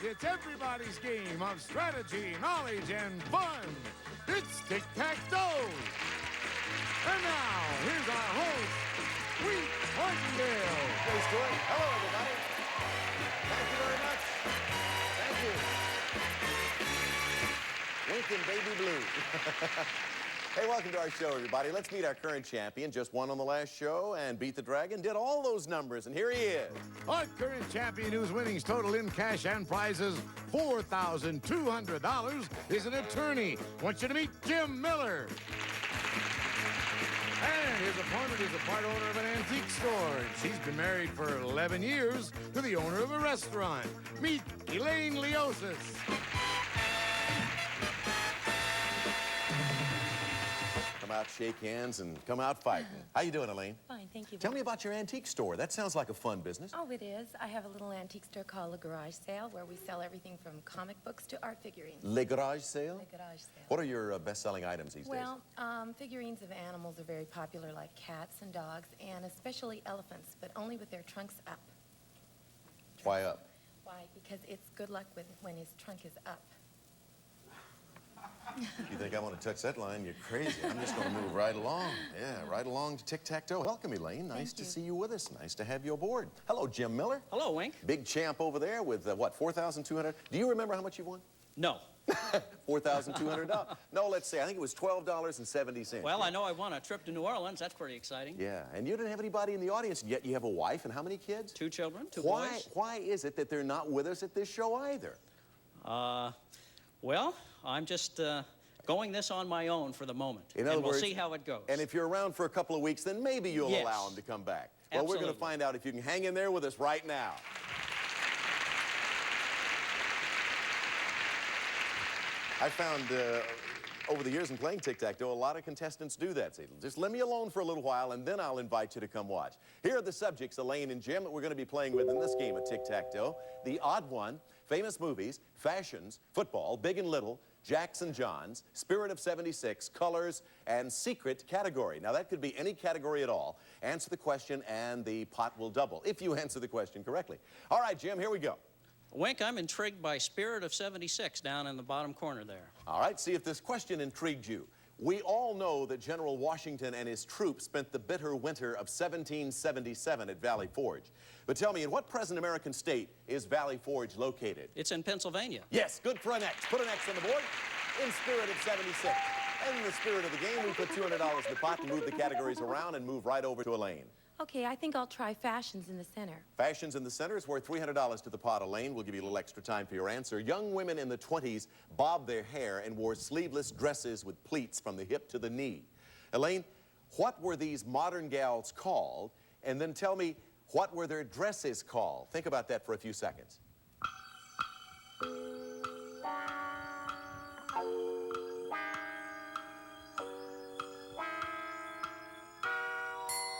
It's everybody's game of strategy, knowledge, and fun. It's Tic Tac Dough. And now, here's our host, Wink Martindale. Hey, Stuart. Hello, everybody. Thank you very much. Thank you. Winking baby blue. Hey, welcome to our show, everybody. Let's meet our current champion. Just won on the last show and beat the dragon. Did all those numbers, and here he is. Our current champion, whose winnings total in cash and prizes $4,200, is an attorney. Want you to meet Jim Miller. And his opponent is a part owner of an antique store. And she's been married for 11 years to the owner of a restaurant. Meet Elaine-1980. Come out, shake hands, and come out fighting. How you doing, Elaine? Fine, thank you. Tell me about your antique store. That sounds like a fun business. Oh, it is. I have a little antique store called Le Garage Sale where we sell everything from comic books to art figurines. Le Garage Sale? Le Garage Sale. What are your best-selling items these days? Well, figurines of animals are very popular, like cats and dogs, and especially elephants, but only with their trunks up. Why up? Why? Because it's good luck when his trunk is up. You think I want to touch that line? You're crazy. I'm just going to move right along. Yeah, right along to Tic-Tac-Toe. Welcome, Elaine. Nice to see you with us. Nice to have you aboard. Hello, Jim Miller. Hello, Wink. Big champ over there with, what, $4,200? Do you remember how much you won? No. $4,200. No, let's say, I think it was $12.70. Well, I know I won a trip to New Orleans. That's pretty exciting. Yeah, and you didn't have anybody in the audience, and yet you have a wife, and how many kids? 2 children, 2 boys. Why is it that they're not with us at this show either? Well, I'm just going this on my own for the moment. In other and we'll words, see how it goes. And if you're around for a couple of weeks, then maybe you'll allow them to come back. Well, Absolutely. we're going to find out if you can hang in there with us right now. I found over the years in playing tic-tac-toe, a lot of contestants do that. Say, just let me alone for a little while, and then I'll invite you to come watch. Here are the subjects, Elaine and Jim, that we're going to be playing with in this game of tic-tac-toe. The odd one, famous movies, fashions, football, big and little, Jacks and Johns, Spirit of 76, colors, and secret category. Now, that could be any category at all. Answer the question, and the pot will double, if you answer the question correctly. All right, Jim, here we go. Wink, I'm intrigued by Spirit of 76 down in the bottom corner there. All right, see if this question intrigued you. We all know that General Washington and his troops spent the bitter winter of 1777 at Valley Forge. But tell me, in what present American state is Valley Forge located? It's in Pennsylvania. Yes, good for an X. Put an X on the board. In Spirit of 76. And in the spirit of the game, we put $200 in the pot to move the categories around and move right over to Elaine. Okay, I think I'll try fashions in the center. Fashions in the center is worth $300 to the pot, Elaine. We'll give you a little extra time for your answer. Young women in the 20s bobbed their hair and wore sleeveless dresses with pleats from the hip to the knee. Elaine, what were these modern gals called? And then tell me, what were their dresses called? Think about that for a few seconds.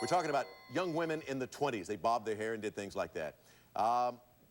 We're talking about young women in the 20s. They bobbed their hair and did things like that.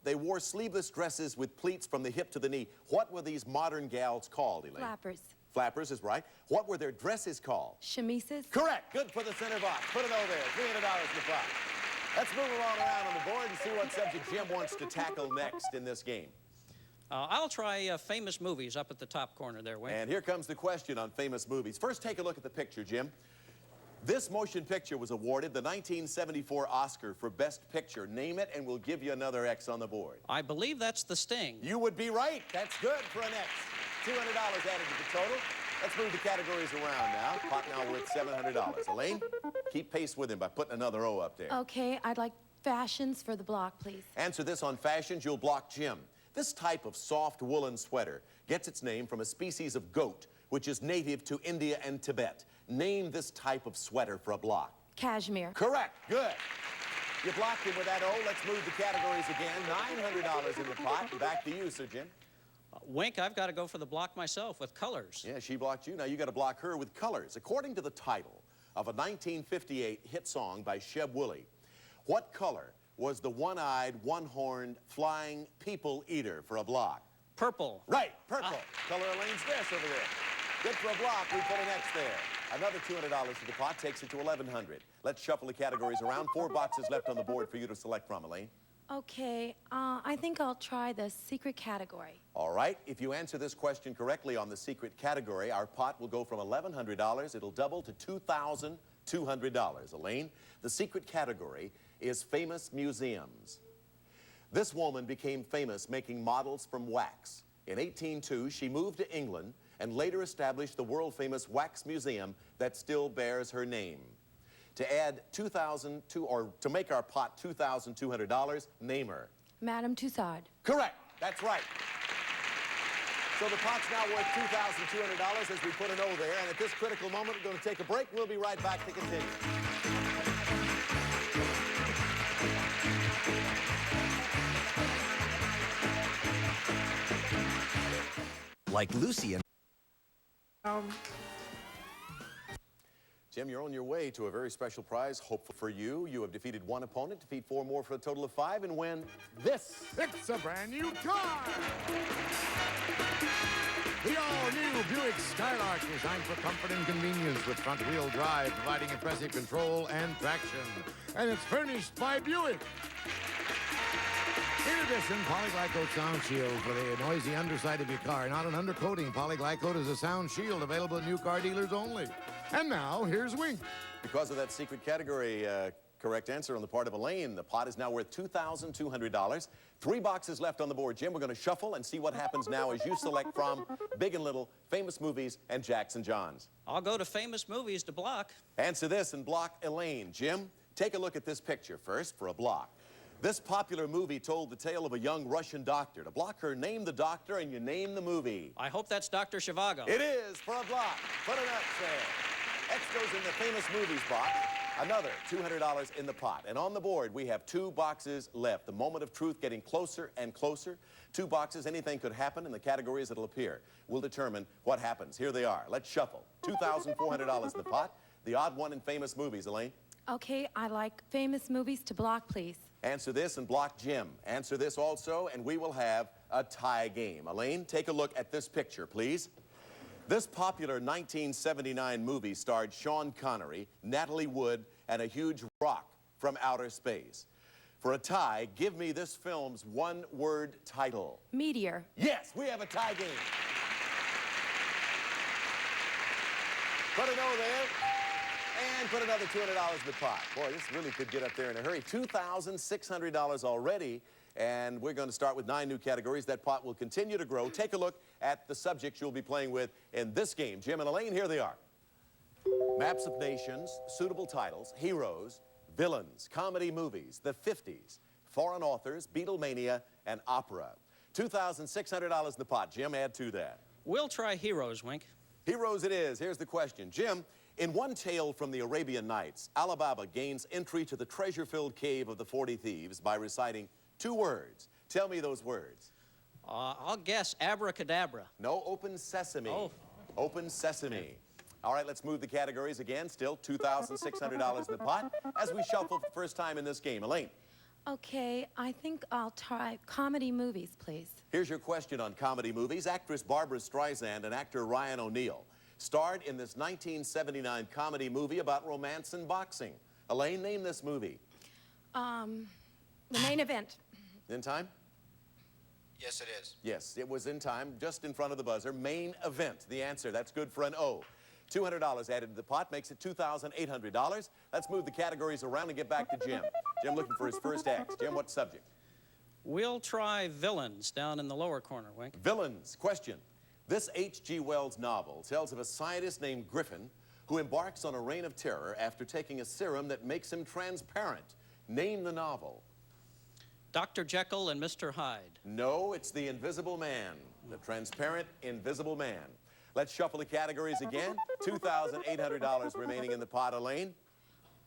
They wore sleeveless dresses with pleats from the hip to the knee. What were these modern gals called, Elaine? Flappers. Flappers is right. What were their dresses called? Chemises. Correct. Good for the center box. Put it over there. $300 in the pot. Let's move along around on the board and see what subject Jim wants to tackle next in this game. I'll try famous movies up at the top corner there, Wink. And here comes the question on famous movies. First, take a look at the picture, Jim. This motion picture was awarded the 1974 Oscar for Best Picture. Name it, and we'll give you another X on the board. I believe that's The Sting. You would be right. That's good for an X. $200 added to the total. Let's move the categories around now. Pot now worth $700. Elaine, keep pace with him by putting another O up there. Okay, I'd like fashions for the block, please. Answer this on fashions, you'll block Jim. This type of soft woolen sweater gets its name from a species of goat, which is native to India and Tibet. Name this type of sweater for a block. Cashmere. Correct. Good. You blocked him with that O. Let's move the categories again. $900 in the pot. Back to you, Sir Jim. Wink, I've got to go for the block myself with colors. Yeah, she blocked you. Now you got to block her with colors. According to the title of a 1958 hit song by Sheb Wooley, what color was the one-eyed, one-horned, flying people eater for a block? Purple. Right, purple. Color Elaine's dress over there. Good for a block. We put an X there. Another $200 to the pot takes it to $1,100. Let's shuffle the categories around. 4 boxes left on the board for you to select from, Elaine. Okay, I think I'll try the secret category. All right, if you answer this question correctly on the secret category, our pot will go from $1,100, it'll double to $2,200. Elaine, the secret category is famous museums. This woman became famous making models from wax. In 1802, she moved to England and later established the world-famous wax museum that still bears her name. To add to make our pot $2,200, name her. Madame Tussaud. Correct. That's right. So the pot's now worth $2,200 as we put an O there. And at this critical moment, we're going to take a break. We'll be right back to continue. Like Lucy and... Jim, you're on your way to a very special prize, hopeful for you. You have defeated one opponent, defeat four more for a total of 5, and win this. It's a brand new car! The all-new Buick Skylark, designed for comfort and convenience with front-wheel drive, providing impressive control and traction. And it's furnished by Buick. In addition, Polyglycoat Sound Shield for the noisy underside of your car. Not an undercoating. Polyglycoat is a sound shield available at new car dealers only. And now, here's Wink. Because of that secret category correct answer on the part of Elaine, the pot is now worth $2,200. 3 boxes left on the board. Jim, we're going to shuffle and see what happens now as you select from Big and Little, Famous Movies, and Jackson Johns. I'll go to famous movies to block. Answer this and block Elaine. Jim, take a look at this picture first for a block. This popular movie told the tale of a young Russian doctor. To block her, name the doctor and you name the movie. I hope that's Dr. Zhivago. It is for a block. Put it up there. X goes in the famous movies box. Another $200 in the pot. And on the board, we have 2 boxes left. The moment of truth getting closer and closer. 2 boxes, anything could happen in the categories that'll appear. We'll determine what happens. Here they are. Let's shuffle. $2,400 in the pot. The odd one in famous movies, Elaine. Okay, I like famous movies to block, please. Answer this and block Jim. Answer this also, and we will have a tie game. Elaine, take a look at this picture, please. This popular 1979 movie starred Sean Connery, Natalie Wood, and a huge rock from outer space. For a tie, give me this film's one-word title. Meteor. Yes, we have a tie game. Put an O there. And put another $200 in the pot. Boy, this really could get up there in a hurry. $2,600 already. And we're going to start with 9 new categories. That pot will continue to grow. Take a look at the subjects you'll be playing with in this game. Jim and Elaine, here they are. Maps of nations, suitable titles, heroes, villains, comedy movies, the 50s, foreign authors, Beatlemania, and opera. $2,600 in the pot. Jim, add to that. We'll try heroes, Wink. Heroes it is. Here's the question. Jim, in one tale from the Arabian Nights, Ali Baba gains entry to the treasure-filled cave of the 40 Thieves by reciting 2 words. Tell me those words. I'll guess abracadabra. No, open sesame. Oh. Open sesame. All right, let's move the categories again. Still $2,600 in the pot as we shuffle for the first time in this game. Elaine. Okay, I think I'll try comedy movies, please. Here's your question on comedy movies. Actress Barbara Streisand and actor Ryan O'Neal starred in this 1979 comedy movie about romance and boxing. Elaine, name this movie. The Main Event. In time? Yes, it is. Yes, it was in time, just in front of the buzzer. Main Event, the answer. That's good for an O. $200 added to the pot makes it $2,800. Let's move the categories around and get back to Jim. Jim looking for his first X. Jim, what subject? We'll try villains down in the lower corner, Wink. Villains. Question. This H.G. Wells novel tells of a scientist named Griffin who embarks on a reign of terror after taking a serum that makes him transparent. Name the novel. Dr. Jekyll and Mr. Hyde. No, it's The Invisible Man. The Transparent Invisible Man. Let's shuffle the categories again. $2,800 remaining in the pot. Elaine?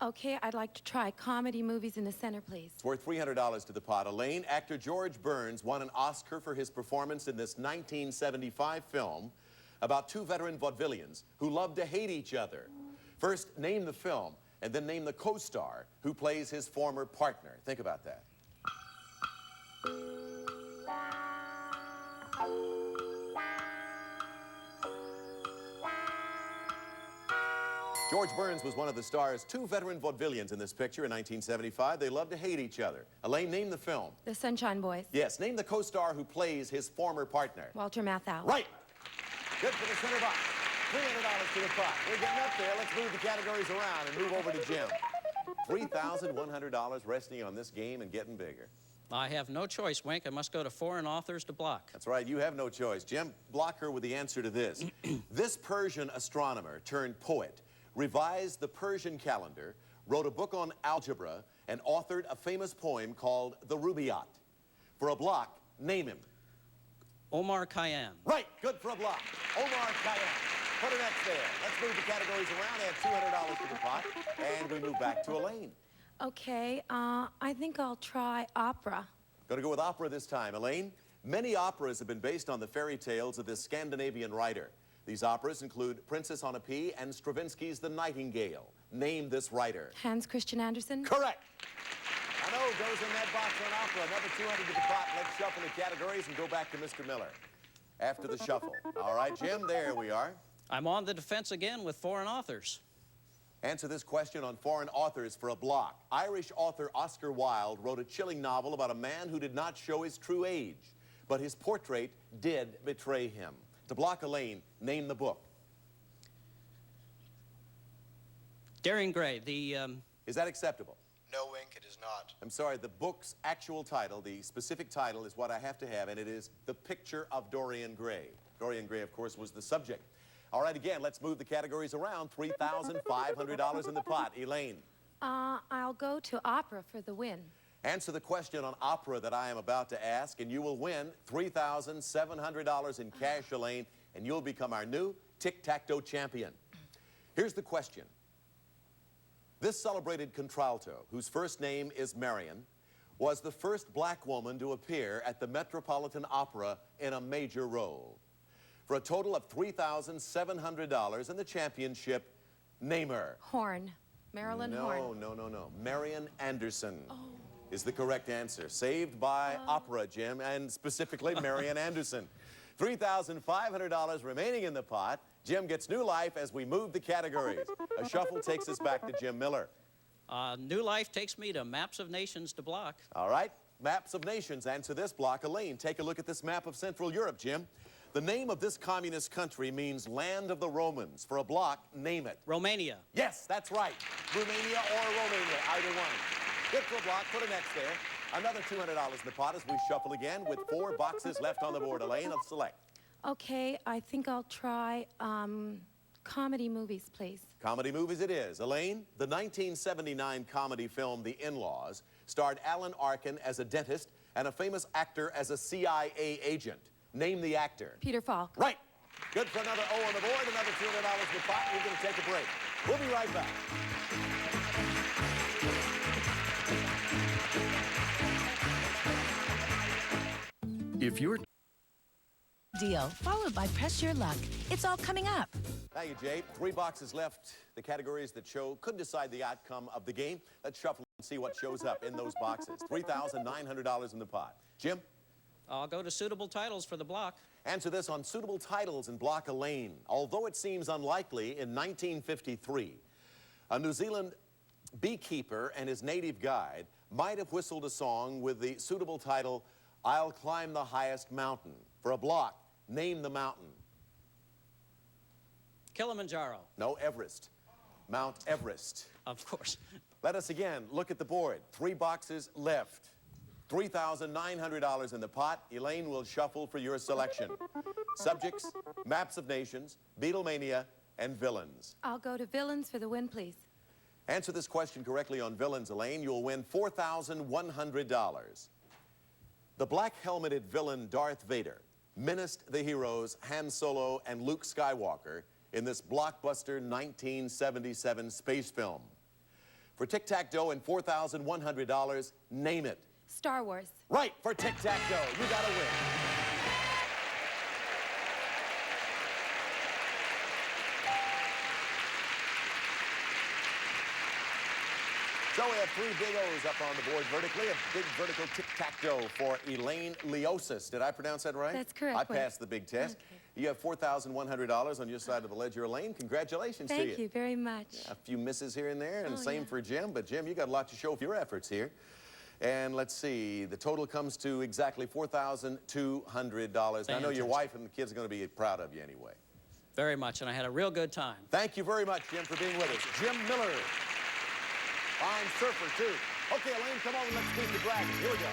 Okay, I'd like to try comedy movies in the center, please. It's worth $300 to the pot. Elaine, actor George Burns won an Oscar for his performance in this 1975 film about 2 veteran vaudevillians who love to hate each other. First, name the film, and then name the co-star who plays his former partner. Think about that. George Burns was one of the star's two veteran vaudevillians in this picture in 1975. They loved to hate each other. Elaine, name the film. The Sunshine Boys. Yes, name the co-star who plays his former partner. Walter Matthau. Right. Good for the center box. $300 to the pot. We're getting up there. Let's move the categories around and move over to Jim. $3,100 resting on this game and getting bigger. I have no choice, Wink. I must go to foreign authors to block. That's right, you have no choice. Jim, block her with the answer to this. This Persian astronomer turned poet revised the Persian calendar, wrote a book on algebra, and authored a famous poem called The Rubaiyat. For a block, name him. Omar Khayyam. Right, good for a block. Omar Khayyam. Put an X there. Let's move the categories around, add $200 to the pot, and we move back to Elaine. Okay, I think I'll try opera. Gonna go with opera this time. Elaine, many operas have been based on the fairy tales of this Scandinavian writer. These operas include Princess on a Pea and Stravinsky's The Nightingale. Name this writer. Hans Christian Andersen. Correct. I know, goes in that box on opera. Another 200 to the pot. Let's shuffle the categories and go back to Mr. Miller after the shuffle. All right, Jim, there we are. I'm on the defense again with foreign authors. Answer this question on foreign authors for a block. Irish author Oscar Wilde wrote a chilling novel about a man who did not show his true age, but his portrait did betray him. To block Elaine, name the book. Darian Gray, the... Is that acceptable? No, Wink, it is not. I'm sorry, the book's actual title, the specific title, is what I have to have, and it is The Picture of Dorian Gray. Dorian Gray, of course, was the subject. All right, again, let's move the categories around. $3,500 in the pot. Elaine. I'll go to opera for the win. Answer the question on opera that I am about to ask, and you will win $3,700 in cash, Elaine, and you'll become our new tic-tac-toe champion. Here's the question. This celebrated contralto, whose first name is Marion, was the first black woman to appear at the Metropolitan Opera in a major role. For a total of $3,700 in the championship, name her. Horn. Marilyn Horn. No. Marian Anderson is the correct answer. Saved by opera, Jim, and specifically Marian Anderson. $3,500 remaining in the pot. Jim gets new life as we move the categories. A shuffle takes us back to Jim Miller. New life takes me to Maps of Nations to block. All right, Maps of Nations. Answer this block. Elaine, take a look at this map of Central Europe, Jim. The name of this communist country means land of the Romans. For a block, name it. Romania. Yes, that's right. Romania or Romania, either one. Good for a block. Put an X there. Another $200 in the pot as we shuffle again with 4 boxes left on the board. Elaine, let's select. Okay, I think I'll try comedy movies, please. Comedy movies it is. Elaine, the 1979 comedy film The In-Laws starred Alan Arkin as a dentist and a famous actor as a CIA agent. Name the actor. Peter Falk. Right. Good for another O on the board, another $200 in the pot. We're going to take a break. We'll be right back. If you're Deal, followed by Press Your Luck. It's all coming up. Thank you, Jay. 3 boxes left. The categories that show could decide the outcome of the game. Let's shuffle and see what shows up in those boxes. $3,900 in the pot. Jim? I'll go to suitable titles for the block. Answer this on suitable titles in block Elaine. Although it seems unlikely, in 1953, a New Zealand beekeeper and his native guide might have whistled a song with the suitable title, I'll Climb the Highest Mountain. For a block, name the mountain. Kilimanjaro. No, Everest. Mount Everest. Of course. Let us again look at the board. 3 boxes left. $3,900 in the pot. Elaine will shuffle for your selection. Subjects, Maps of Nations, Beatlemania, and Villains. I'll go to villains for the win, please. Answer this question correctly on Villains, Elaine. You'll win $4,100. The black-helmeted villain Darth Vader menaced the heroes Han Solo and Luke Skywalker in this blockbuster 1977 space film. For tic-tac-toe and $4,100, name it. Star Wars. Right, for tic-tac-toe. You got to win. So we have 3 big O's up on the board vertically. A big vertical tic-tac-toe for Elaine Leosis. Did I pronounce that right? That's correct, I Wes. passed the big test. Okay. You have $4,100 on your side of the ledger, Elaine. Congratulations to you. Thank you very much. A few misses here and there, and Oh, same yeah. for Jim. But Jim, you got a lot to show for your efforts here. And let's see, the total comes to exactly $4,200. I know your wife and the kids are going to be proud of you anyway. Very much, and I had a real good time. Thank you very much, Jim, for being with us. Jim Miller. Fine surfer, too. Okay, Elaine, come on and let's meet the dragon. Here we go.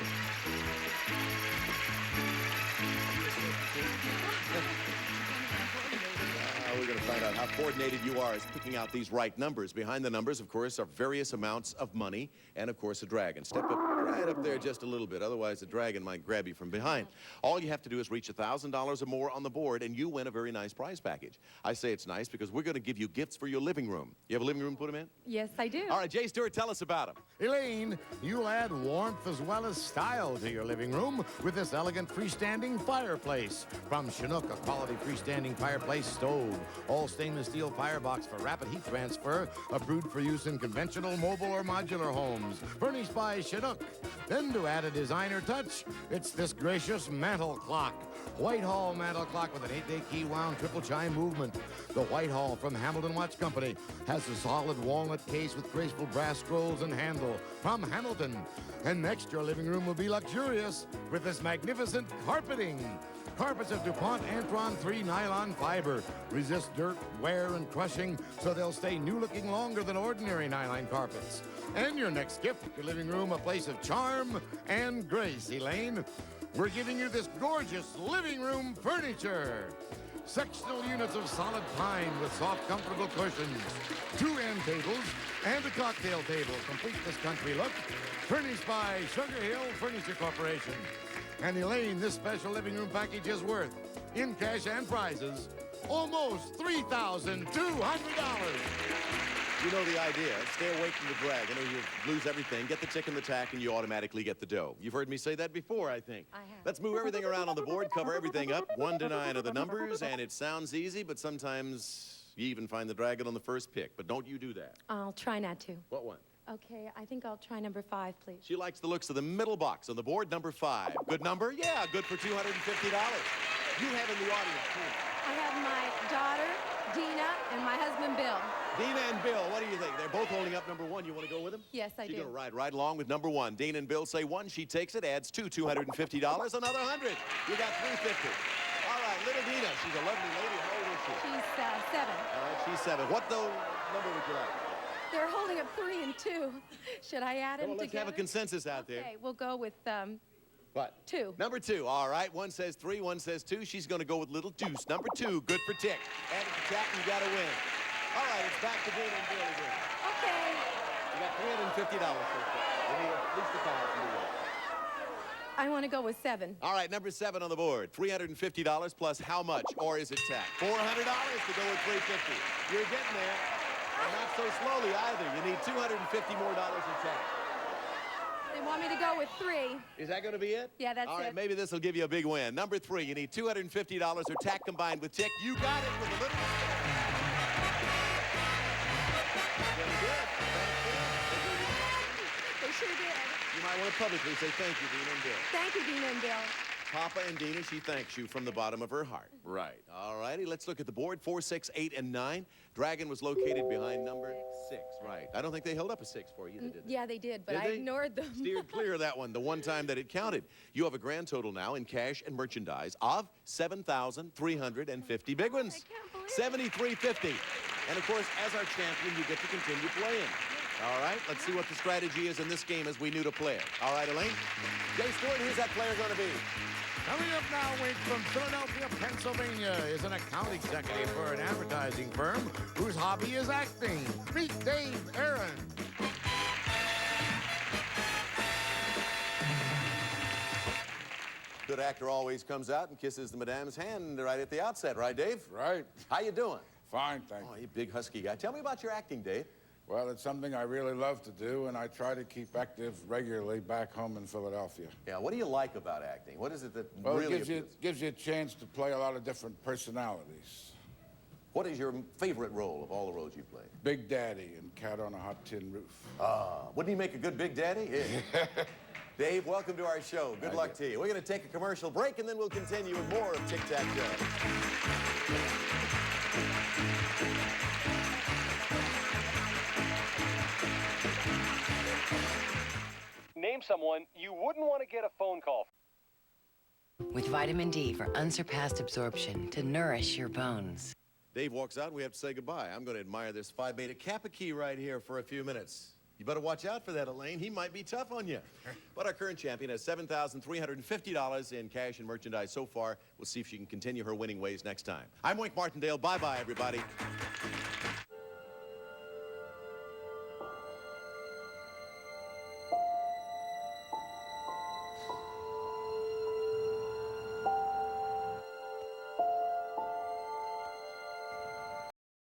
We're going to find out how coordinated you are as picking out these right numbers. Behind the numbers, of course, are various amounts of money and, of course, a dragon. Step up right up there just a little bit. Otherwise, the dragon might grab you from behind. All you have to do is reach $1,000 or more on the board, and you win a very nice prize package. I say it's nice because we're going to give you gifts for your living room. You have a living room to put them in? Yes, I do. All right, Jay Stewart, tell us about them. Elaine, you'll add warmth as well as style to your living room with this elegant freestanding fireplace. From Chinook, a quality freestanding fireplace stove. All stainless steel firebox for rapid heat transfer, approved for use in conventional, mobile, or modular homes. Furnished by Chinook. Then to add a designer touch, it's this gracious mantle clock. Whitehall mantle clock with an 8-day key wound triple chime movement. The Whitehall from Hamilton Watch Company has a solid walnut case with graceful brass scrolls and handle from Hamilton. And next, your living room will be luxurious with this magnificent carpeting. Carpets of DuPont Antron 3 nylon fiber. Resist dirt, wear, and crushing, so they'll stay new-looking longer than ordinary nylon carpets. And your next gift, your living room, a place of charm and grace, Elaine. We're giving you this gorgeous living room furniture. Sectional units of solid pine with soft, comfortable cushions. 2 end tables and a cocktail table complete this country look. Furnished by Sugar Hill Furniture Corporation. And Elaine, this special living room package is worth, in cash and prizes, almost $3,200. You know the idea. Stay away from the dragon or you lose everything. Get the tick and the tack and you automatically get the dough. You've heard me say that before, I think. I have. Let's move everything around on the board, cover everything up. 1 to 9 are the numbers, and it sounds easy, but sometimes you even find the dragon on the first pick. But don't you do that. I'll try not to. What one? Okay, I think I'll try number 5, please. She likes the looks of the middle box on the board, number 5. Good number? Yeah, good for $250. You have in the audience, too. I have my daughter, Dina, and my husband, Bill. Dina and Bill, what do you think? They're both holding up number 1. You want to go with them? Yes, I She's do. going to ride right along with number 1. Dina and Bill say 1. She takes it, adds 2, $250. Another 100. You got $350. All right, little Dina. She's a lovely lady. How old is she? She's 7. All right, she's 7. What number would you like? They're holding up 3 and 2. Should I add them Well, let's together? have a consensus out there. Okay, we'll go with What? 2. Number 2. All right. 1 says 3, 1 says 2. She's going to go with little deuce. Number 2. Good for tick. Add it to tack, and you got to win. All right, it's back to Dina and Bill again. Okay. You got $350 so far. You need at least $1,000 to win. I want to go with 7. All right, number 7 on the board. $350 plus how much, or is it tax? $400 to go with $350. You're getting there, and not so slowly either. You need $250 more in tax. They want me to go with 3. Is that going to be it? Yeah, that's All right, it. maybe this will give you a big win. Number 3, you need $250 or tack combined with tick. You got it with a little. Very good. They sure did. You might want to publicly say thank you, Dina and Bill. Thank you, Dina and Bill. Papa and Dina, she thanks you from the bottom of her heart. Right. All righty, let's look at the board. 4, 6, 8, and 9. Dragon was located behind number 6. Right. I don't think they held up a 6 for you either, did they? Yeah, they did, but Did I they? ignored them. Steered clear of that one, the one time that it counted. You have a grand total now in cash and merchandise of $7,350 big ones. I can't believe $73.50. And of course, as our champion, you get to continue playing. All right, let's see what the strategy is in this game as we new to play it. All right, Elaine? Jay Stewart, who's that player going to be? Coming up now, Wink, from Philadelphia, Pennsylvania, is an account executive for an advertising firm whose hobby is acting. Meet Dave Aaron. Good actor always comes out and kisses the madame's hand right at the outset, right, Dave? Right. How you doing? Fine, thank Oh, you. you big husky guy. Tell me about your acting, Dave. Well, it's something I really love to do, and I try to keep active regularly back home in Philadelphia. Yeah, what do you like about acting? What is it that Well, really it gives you a chance to play a lot of different personalities. What is your favorite role of all the roles you played? Big Daddy and Cat on a Hot Tin Roof. Wouldn't he make a good Big Daddy? Yeah. Dave, welcome to our show. Good luck to you. We're going to take a commercial break, and then we'll continue with more of Tic Tac Dough. Name someone you wouldn't want to get a phone call. With vitamin D for unsurpassed absorption to nourish your bones. Dave walks out, and we have to say goodbye. I'm going to admire this Phi Beta Kappa key right here for a few minutes. You better watch out for that, Elaine. He might be tough on you. But our current champion has $7,350 in cash and merchandise so far. We'll see if she can continue her winning ways next time. I'm Wink Martindale. Bye-bye, everybody.